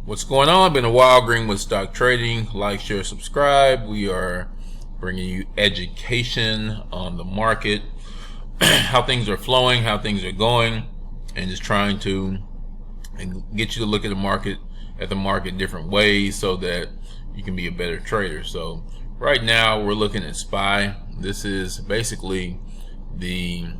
What's going on? Been a while. Greenwood Stock Trading. Like, share, subscribe. We are bringing you education on the market, how things are flowing, how things are going, and just trying to get you to look at the market different ways so that you can be a better trader. So right now we're looking at SPY. This is basically the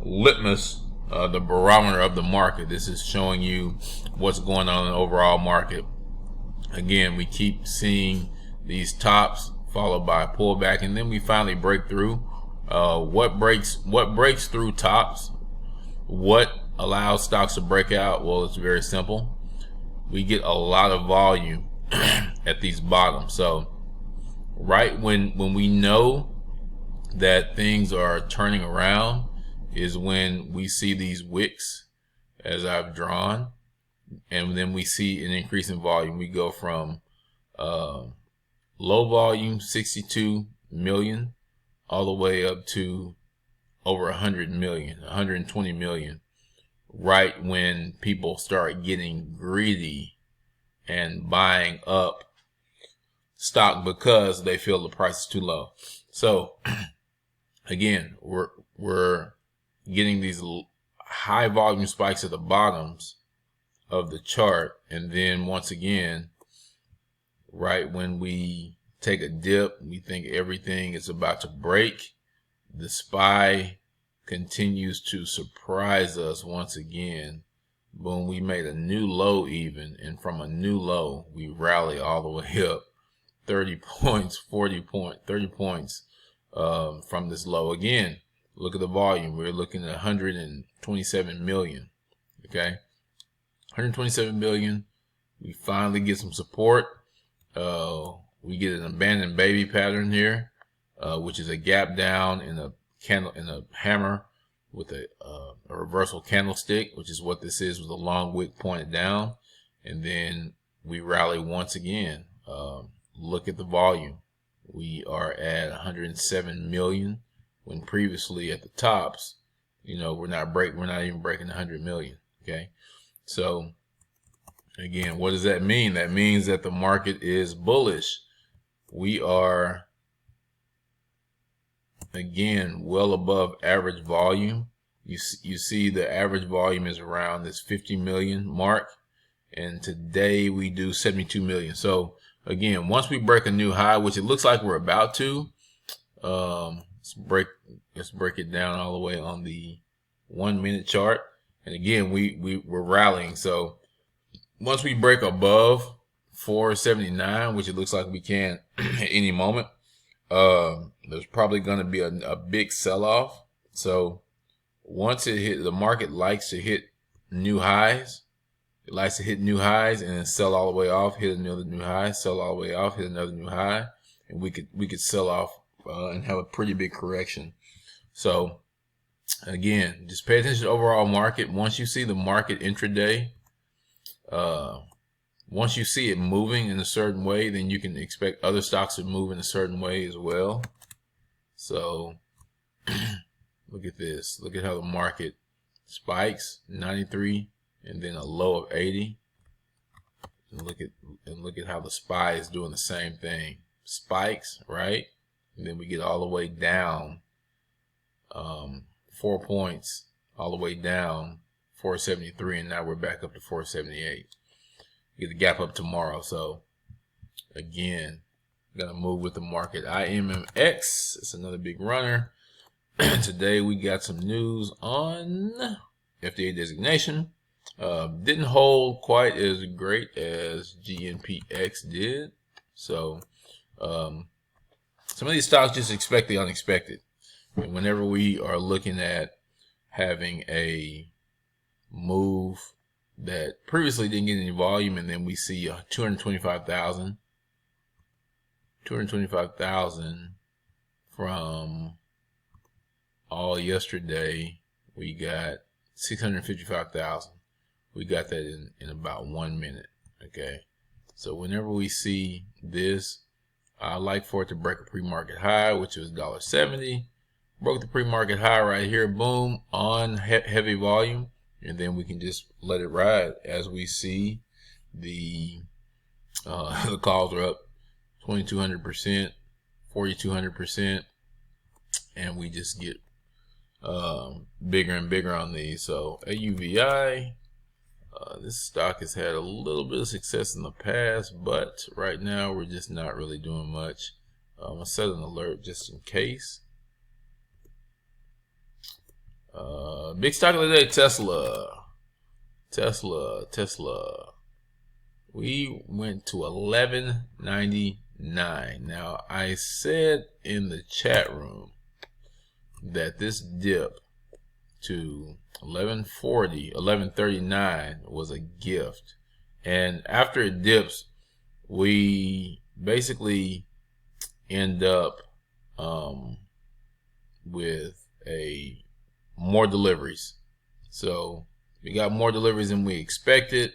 litmus, the barometer of the market. This is showing you what's going on in the overall market. Again, we keep seeing these tops followed by a pullback, and then we finally break through. What breaks through tops? What allows stocks to break out? Well, it's very simple. We get a lot of volume at these bottoms. So right when we know that things are turning around is when we see these wicks as I've drawn, and then we see an increase in volume. We go from low volume 62 million all the way up to over 100 million, 120 million, right when people start getting greedy and buying up stock because they feel the price is too low. So again, we're getting these high volume spikes at the bottoms of the chart, and then once again, right when we take a dip, we think everything is about to break. The SPY continues to surprise us once again. Boom, we made a new low even, and from a new low we rally all the way up 30 points, 40 points, 30 points from this low. Again, look at the volume. We're looking at 127 million. Okay, 127 million. We finally get some support. We get an abandoned baby pattern here, which is a gap down in a candle, in a hammer with a reversal candlestick, which is what this is, with a long wick pointed down. And then we rally once again. Look at the volume. We are at 107 million. When previously at the tops, we're not even breaking 100 million. Okay, so again, what does that mean? That means that the market is bullish. We are again well above average volume. You see the average volume is around this 50 million mark, and today we do 72 million. So again, once we break a new high, which it looks like we're about to, let's break it down all the way on the 1 minute chart. And again, we're rallying. So once we break above 479, which it looks like we can at any moment, there's probably going to be a big sell-off. So once it hit, the market likes to hit new highs. It likes to hit new highs and then sell all the way off, hit another new high, sell all the way off, hit another new high, and we could sell off and have a pretty big correction. So again, just pay attention to the overall market. Once you see the market intraday, once you see it moving in a certain way, then you can expect other stocks to move in a certain way as well. So look at this. Look at how the market spikes 93 and then a low of 80. And look at how the SPY is doing the same thing. Spikes, right? And then we get all the way down 4 points, all the way down 473, and now we're back up to 478. Get the gap up tomorrow. So again, gonna move with the market. IMMX, it's another big runner. Today we got some news on FDA designation. Didn't hold quite as great as GNPX did. So some of these stocks just expect the unexpected. And whenever we are looking at having a move that previously didn't get any volume, and then we see 225,000 from all yesterday, we got 655,000. We got that in about 1 minute. Okay, so whenever we see this, I like for it to break a pre-market high, which was $1.70. Broke the pre-market high right here, boom, on heavy volume. and then we can just let it ride. As we see, the the calls are up 2,200%, 4,200%, and we just get bigger and bigger on these. So AUVI, this stock has had a little bit of success in the past, but right now we're just not really doing much. I'm gonna set an alert just in case. Big stock of the day, Tesla. We went to 11.99. Now I said in the chat room that this dip to 11.40, 11.39 was a gift, and after it dips, we basically end up with more deliveries. So we got more deliveries than we expected.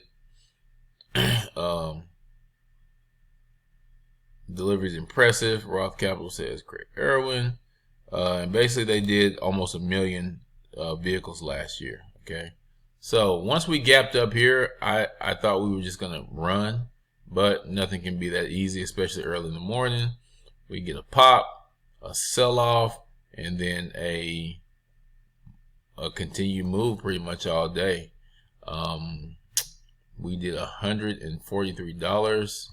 Deliveries impressive. Roth Capital says Craig Irwin. And basically they did almost 1 million vehicles last year. Okay, so once we gapped up here, I thought we were just gonna run, but nothing can be that easy, especially early in the morning. We get a pop, a sell-off, and then a continued move pretty much all day. We did $143.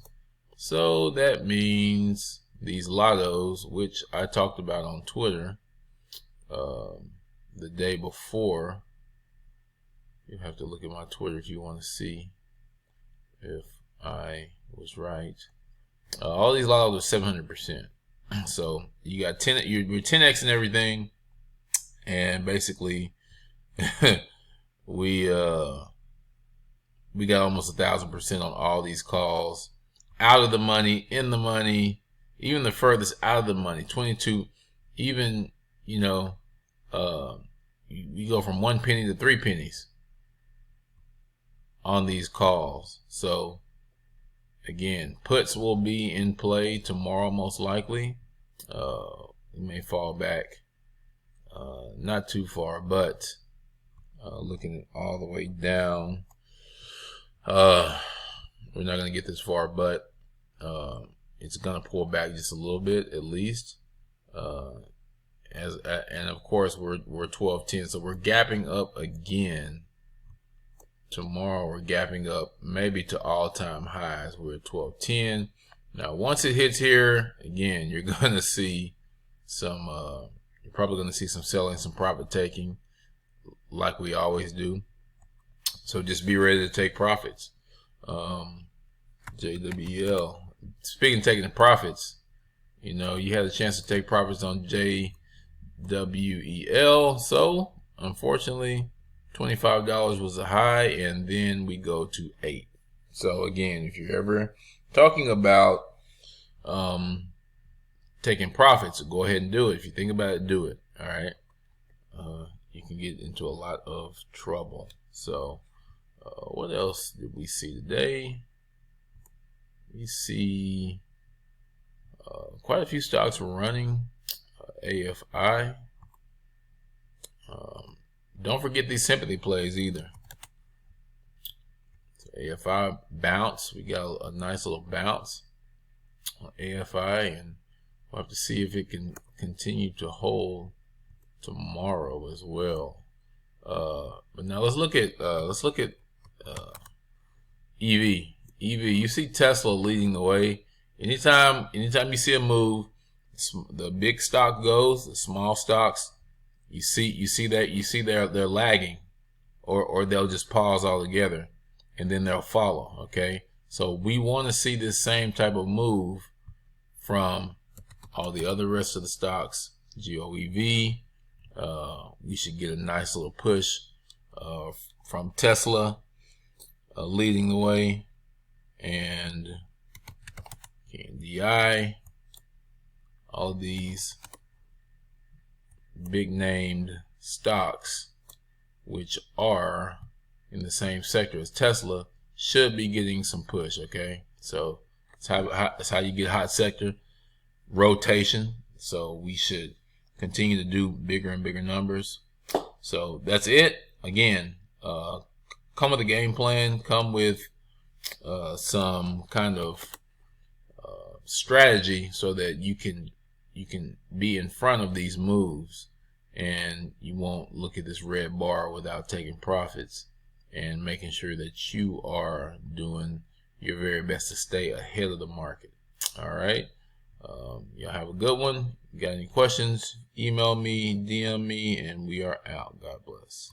So that means these lottos, which I talked about on Twitter the day before. You have to look at my Twitter if you want to see if I was right. All these lottos are 700%. So you got 10, you're 10x and everything, and basically we got almost 1,000% on all these calls. Out of the money, in the money, even the furthest out of the money, 22. Even, you know, you go from 1 penny to 3 pennies on these calls. So again, puts will be in play tomorrow most likely. It may fall back not too far, but looking all the way down, we're not going to get this far, but it's going to pull back just a little bit at least. And of course we're 12.10, so we're gapping up again. Tomorrow we're gapping up maybe to all-time highs. We're at 12.10. Now once it hits here again, you're going to see some you're probably going to see some selling, some profit taking, like we always do. So just be ready to take profits. JWEL. Speaking of taking the profits, you know, you had a chance to take profits on JWEL. So unfortunately, $25 was a high, and then we go to 8. So again, if you're ever talking about taking profits, go ahead and do it. If you think about it, do it. All right. You can get into a lot of trouble. So what else did we see today? We see quite a few stocks were running. AFI. Don't forget these sympathy plays either. So AFI bounce. We got a nice little bounce on AFI, and we'll have to see if it can continue to hold tomorrow as well. But now let's look at EV. You see Tesla leading the way. Anytime you see a move, the big stock goes, the small stocks, you see they're lagging, or they'll just pause altogether, and then they'll follow. Okay, so we want to see this same type of move from all the other rest of the stocks. GOEV, we should get a nice little push from Tesla leading the way, and KNDI, all of these big named stocks which are in the same sector as Tesla should be getting some push. Okay, so that's how you get hot sector rotation. So we should continue to do bigger and bigger numbers. So that's it. Again, come with a game plan, come with some kind of strategy so that you can be in front of these moves, and you won't look at this red bar without taking profits and making sure that you are doing your very best to stay ahead of the market. All right. Y'all have a good one. Got any questions? Email me, DM me, and we are out. God bless.